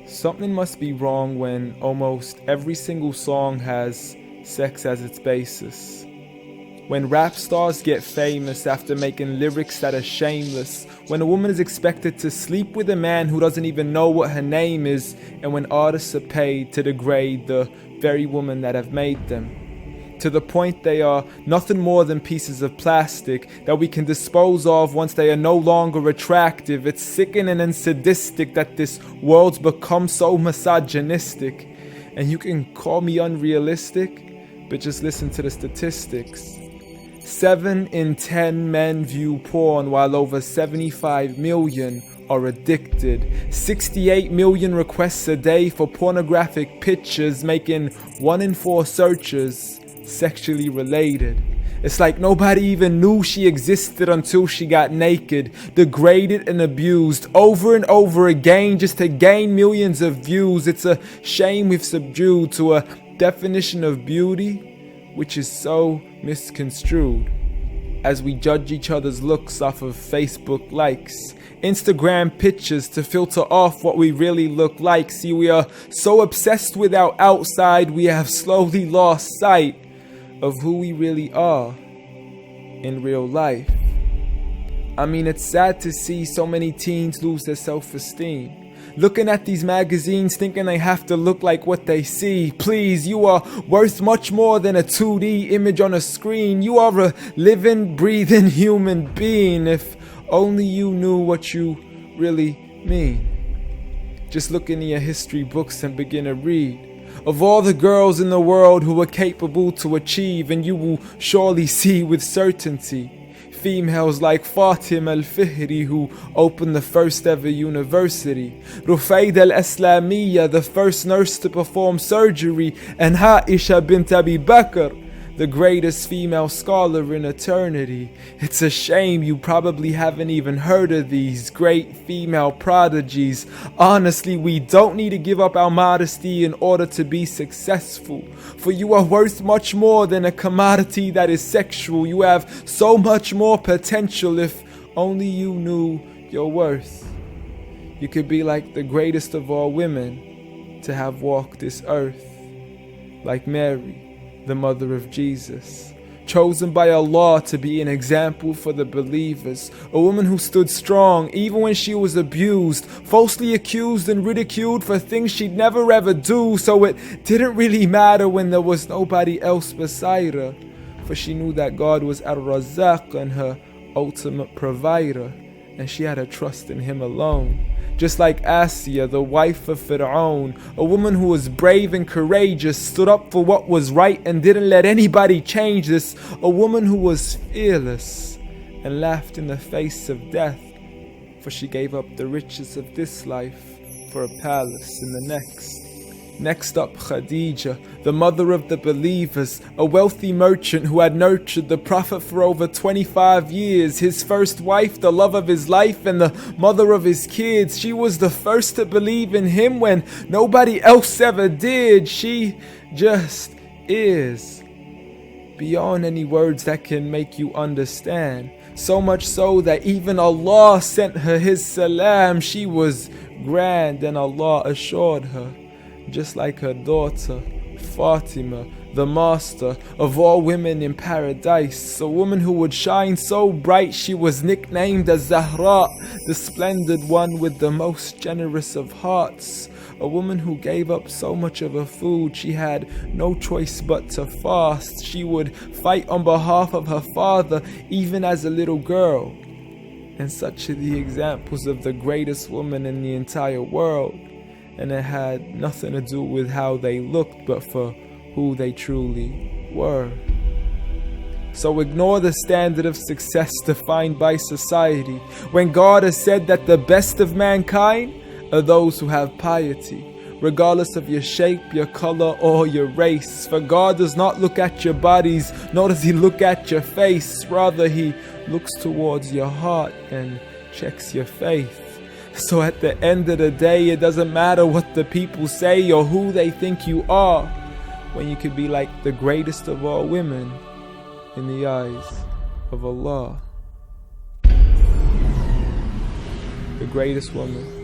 Something must be wrong when almost every single song has sex as its basis. When rap stars get famous after making lyrics that are shameless. When a woman is expected to sleep with a man who doesn't even know what her name is. And when artists are paid to degrade the very women that have made them. To the point they are nothing more than pieces of plastic that we can dispose of once they are no longer attractive. It's sickening and sadistic that this world's become so misogynistic. And you can call me unrealistic, but just listen to the statistics. 7 in 10 men view porn, while over 75 million are addicted. 68 million requests a day for pornographic pictures, making 1 in 4 searches sexually related. It's like nobody even knew she existed until she got naked, degraded and abused over and over again just to gain millions of views. It's a shame we've subdued to a definition of beauty which is so misconstrued, as we judge each other's looks off of Facebook likes, Instagram pictures to filter off what we really look like. See, we are so obsessed with our outside, we have slowly lost sight of who we really are in real life. I mean, it's sad to see so many teens lose their self-esteem. Looking at these magazines thinking they have to look like what they see. Please, you are worth much more than a 2D image on a screen. You are a living, breathing human being. If only you knew what you really mean. Just look into your history books and begin to read of all the girls in the world who are capable to achieve, and you will surely see with certainty females like Fatima al-Fihri, who opened the first ever university, Rufaida al-Islamiyya, the first nurse to perform surgery, and Aisha bint Abi Bakr, the greatest female scholar in eternity. It's a shame you probably haven't even heard of these great female prodigies. Honestly, we don't need to give up our modesty in order to be successful. For you are worth much more than a commodity that is sexual. You have so much more potential if only you knew your worth. You could be like the greatest of all women to have walked this earth, like Mary, the mother of Jesus, chosen by Allah to be an example for the believers, a woman who stood strong even when she was abused, falsely accused and ridiculed for things she'd never ever do, so it didn't really matter when there was nobody else beside her, for she knew that God was Ar-Razzaq and her ultimate provider, and she had to trust in Him alone. Just like Asiya, the wife of Fir'aun, a woman who was brave and courageous, stood up for what was right and didn't let anybody change this, a woman who was fearless and laughed in the face of death, for she gave up the riches of this life for a palace in the next. Next up, Khadija, the mother of the believers, a wealthy merchant who had nurtured the Prophet for over 25 years, his first wife, the love of his life, and the mother of his kids. She was the first to believe in him when nobody else ever did. She just is, beyond any words that can make you understand. So much so that even Allah sent her His salam. She was grand and Allah assured her, just like her daughter, Fatima, the master of all women in paradise, a woman who would shine so bright she was nicknamed as Zahra, the splendid one with the most generous of hearts, a woman who gave up so much of her food she had no choice but to fast. She would fight on behalf of her father even as a little girl. And such are the examples of the greatest woman in the entire world. And it had nothing to do with how they looked, but for who they truly were. So ignore the standard of success defined by society, when God has said that the best of mankind are those who have piety, regardless of your shape, your color, or your race. For God does not look at your bodies, nor does He look at your face. Rather, He looks towards your heart and checks your faith. So at the end of the day, it doesn't matter what the people say or who they think you are, when you could be like the greatest of all women in the eyes of Allah. The greatest woman